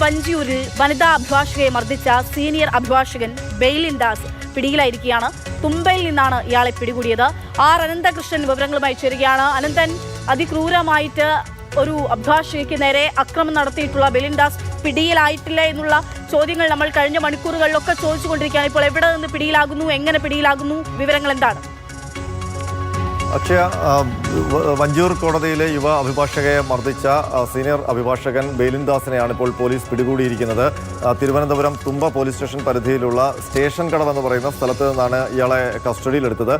വഞ്ചിയൂരിൽ വനിതാ അഭിഭാഷകയെ മർദ്ദിച്ച സീനിയർ അഭിഭാഷകൻ ബെയിലിൻ ദാസ് പിടിയിലായിരിക്കുകയാണ്. തുമ്പയിൽ നിന്നാണ് ഇയാളെ പിടികൂടിയത്. ആർ അനന്തകൃഷ്ണൻ വിവരങ്ങളുമായി ചേരുകയാണ്. അനന്തൻ, അതിക്രൂരമായിട്ട് ഒരു അഭിഭാഷകയ്ക്ക് നേരെ അക്രമം നടത്തിയിട്ടുള്ള ബെയിലിൻ ദാസ് പിടിയിലായിട്ടില്ല എന്നുള്ള ചോദ്യങ്ങൾ നമ്മൾ കഴിഞ്ഞ മണിക്കൂറുകളിലൊക്കെ ചോദിച്ചുകൊണ്ടിരിക്കുകയാണ്. ഇപ്പോൾ എവിടെ നിന്ന് പിടിയിലാകുന്നു, എങ്ങനെ പിടിയിലാകുന്നു, വിവരങ്ങൾ എന്താണ്? അക്ഷയ, വഞ്ചിയൂർ കോടതിയിലെ യുവ അഭിഭാഷകയെ മർദ്ദിച്ച സീനിയർ അഭിഭാഷകൻ ബെയിലിൻ ദാസിനെയാണ് ഇപ്പോൾ പോലീസ് പിടികൂടിയിരിക്കുന്നത്. തിരുവനന്തപുരം തുമ്പ പോലീസ് സ്റ്റേഷൻ പരിധിയിലുള്ള സ്റ്റേഷൻ കടവ് എന്ന് പറയുന്ന സ്ഥലത്ത് നിന്നാണ് ഇയാളെ കസ്റ്റഡിയിലെടുത്തത്.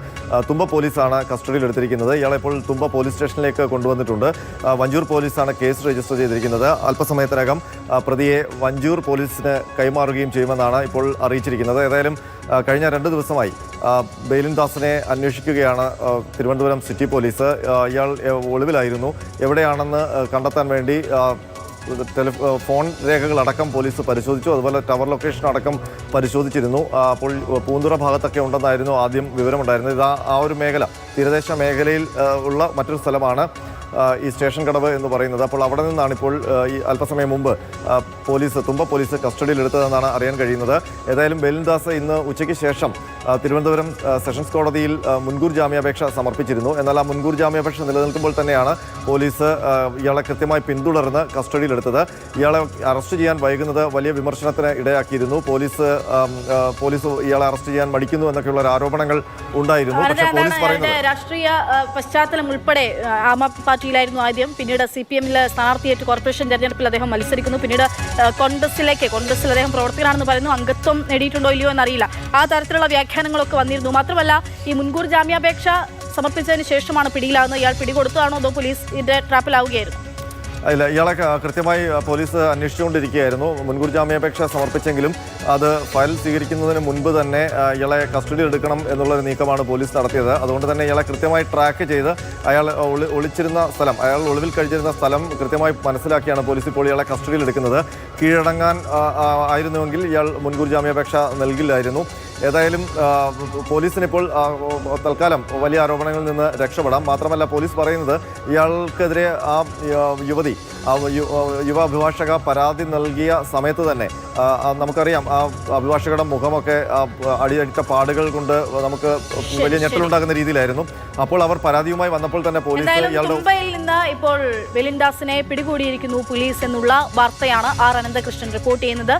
തുമ്പ പോലീസാണ് കസ്റ്റഡിയിലെടുത്തിരിക്കുന്നത്. ഇയാളെ ഇപ്പോൾ തുമ്പ പോലീസ് സ്റ്റേഷനിലേക്ക് കൊണ്ടുവന്നിട്ടുണ്ട്. വഞ്ചിയൂർ പോലീസാണ് കേസ് രജിസ്റ്റർ ചെയ്തിരിക്കുന്നത്. അല്പസമയത്തിനകം പ്രതിയെ വഞ്ചിയൂർ പോലീസിന് കൈമാറുകയും ചെയ്യുമെന്നാണ് ഇപ്പോൾ അറിയിച്ചിരിക്കുന്നത്. ഏതായാലും കഴിഞ്ഞ 2 ദിവസമായി ബെയിലിൻ ദാസിനെ അന്വേഷിക്കുകയാണ് തിരുവനന്തപുരം സിറ്റി പോലീസ്. ഇയാൾ ഒളിവിലായിരുന്നു. എവിടെയാണെന്ന് കണ്ടെത്താൻ വേണ്ടി ഫോൺ രേഖകളടക്കം പോലീസ് പരിശോധിച്ചു. അതുപോലെ ടവർ ലൊക്കേഷൻ അടക്കം പരിശോധിച്ചിരുന്നു. അപ്പോൾ പൂന്തുറ ഭാഗത്തൊക്കെ ഉണ്ടെന്നായിരുന്നു ആദ്യം വിവരമുണ്ടായിരുന്നത്. ആ ഒരു മേഖല, തീരദേശ മേഖലയിൽ ഉള്ള മറ്റൊരു സ്ഥലമാണ് ഈ സ്റ്റേഷൻ കടവ് എന്ന് പറയുന്നത്. അപ്പോൾ അവിടെ നിന്നാണ് ഇപ്പോൾ ഈ അല്പസമയം മുമ്പ് തുമ്പ പോലീസ് കസ്റ്റഡിയിലെടുത്തതെന്നാണ് അറിയാൻ കഴിയുന്നത്. ഏതായാലും ബെയിലിൻ ദാസ് ഇന്ന് ഉച്ചയ്ക്ക് ശേഷം തിരുവനന്തപുരം സെഷൻസ് കോടതിയിൽ മുൻകൂർ ജാമ്യാപേക്ഷ സമർപ്പിച്ചിരുന്നു. എന്നാൽ ആ മുൻകൂർ ജാമ്യാപേക്ഷ നിലനിൽക്കുമ്പോൾ തന്നെയാണ് പോലീസ് ഇയാളെ കൃത്യമായി പിന്തുടർന്ന് കസ്റ്റഡിയിലെടുത്തത്. ഇയാളെ അറസ്റ്റ് ചെയ്യാൻ വൈകുന്നത് വലിയ വിമർശനത്തിന് ഇടയാക്കിയിരുന്നു. പോലീസ് ഇയാളെ അറസ്റ്റ് ചെയ്യാൻ മടിക്കുന്നു എന്നൊക്കെയുള്ള ആരോപണങ്ങൾ ഉണ്ടായിരുന്നു. പക്ഷേ പോലീസ് പറയുന്നത് രാഷ്ട്രീയ പശ്ചാത്തലം ഉൾപ്പെടെ ആം ആദ്മി പാർട്ടിയിലായിരുന്നു ആദ്യം. പിന്നീട് CPM-ലെ സ്ഥാനാർത്ഥിയായിട്ട് കോർപ്പറേഷൻ തെരഞ്ഞെടുപ്പിൽ അദ്ദേഹം മത്സരിക്കുന്നു. പിന്നീട് കോൺഗ്രസിൽ അദ്ദേഹം പ്രവർത്തകനാണെന്ന് പറയുന്നു. അംഗത്വം നേടിയിട്ടുണ്ടോ ഇല്ലയോ എന്നറിയില്ല. ആ തരത്തിലുള്ള വ്യാഖ്യാനങ്ങളൊക്കെ വന്നിരുന്നു. മാത്രമല്ല, ഈ മുൻകൂർ ജാമ്യാപേക്ഷ സമർപ്പിച്ചതിന് ശേഷമാണ് പിടിയിലാകുന്നത്. ഇയാൾ പിടികൊടുത്തതാണോ അതോ പോലീസ് ഇതിന്റെ ട്രാപ്പിലാവുകയായിരുന്നു? ഇല്ല, ഇയാളെ കൃത്യമായി പോലീസ് അന്വേഷിച്ചുകൊണ്ടിരിക്കുകയായിരുന്നു. മുൻകൂർ ജാമ്യാപേക്ഷ സമർപ്പിച്ചെങ്കിലും അത് ഫയൽ സ്വീകരിക്കുന്നതിന് മുൻപ് തന്നെ ഇയാളെ കസ്റ്റഡിയിൽ എടുക്കണം എന്നുള്ളൊരു നീക്കമാണ് പോലീസ് നടത്തിയത്. അതുകൊണ്ട് തന്നെ ഇയാളെ കൃത്യമായി ട്രാക്ക് ചെയ്ത് അയാൾ ഒളിച്ചിരുന്ന സ്ഥലം, അയാൾ ഒളിവിൽ കഴിഞ്ഞിരുന്ന സ്ഥലം കൃത്യമായി മനസ്സിലാക്കിയാണ് പോലീസ് ഇപ്പോൾ ഇയാളെ കസ്റ്റഡിയിൽ എടുക്കുന്നത്. കീഴടങ്ങാൻ ആയിരുന്നുവെങ്കിൽ ഇയാൾ മുൻകൂർ ജാമ്യാപേക്ഷ നൽകില്ലായിരുന്നു. ഏതായാലും പോലീസിനിപ്പോൾ തൽക്കാലം വലിയ ആരോപണങ്ങളിൽ നിന്ന് രക്ഷപ്പെടാം. മാത്രമല്ല, പോലീസ് പറയുന്നത് ഇയാൾക്കെതിരെ ആ യുവ അഭിഭാഷക പരാതി നൽകിയ സമയത്ത് തന്നെ നമുക്കറിയാം ആ അഭിഭാഷകരുടെ മുഖമൊക്കെ അടിയടിച്ച പാടുകൾ കൊണ്ട് നമുക്ക് വലിയ ഞെട്ടലുണ്ടാകുന്ന രീതിയിലായിരുന്നു. അപ്പോൾ അവർ പരാതിയുമായി വന്നപ്പോൾ തന്നെ പോലീസ് മുംബൈയിൽ നിന്ന് ഇപ്പോൾ ബെയിലിൻ ദാസിനെ പിടികൂടിയിരിക്കുന്നു പോലീസ് എന്നുള്ള വാർത്തയാണ് ആർ അനന്തകൃഷ്ണൻ റിപ്പോർട്ട് ചെയ്യുന്നത്.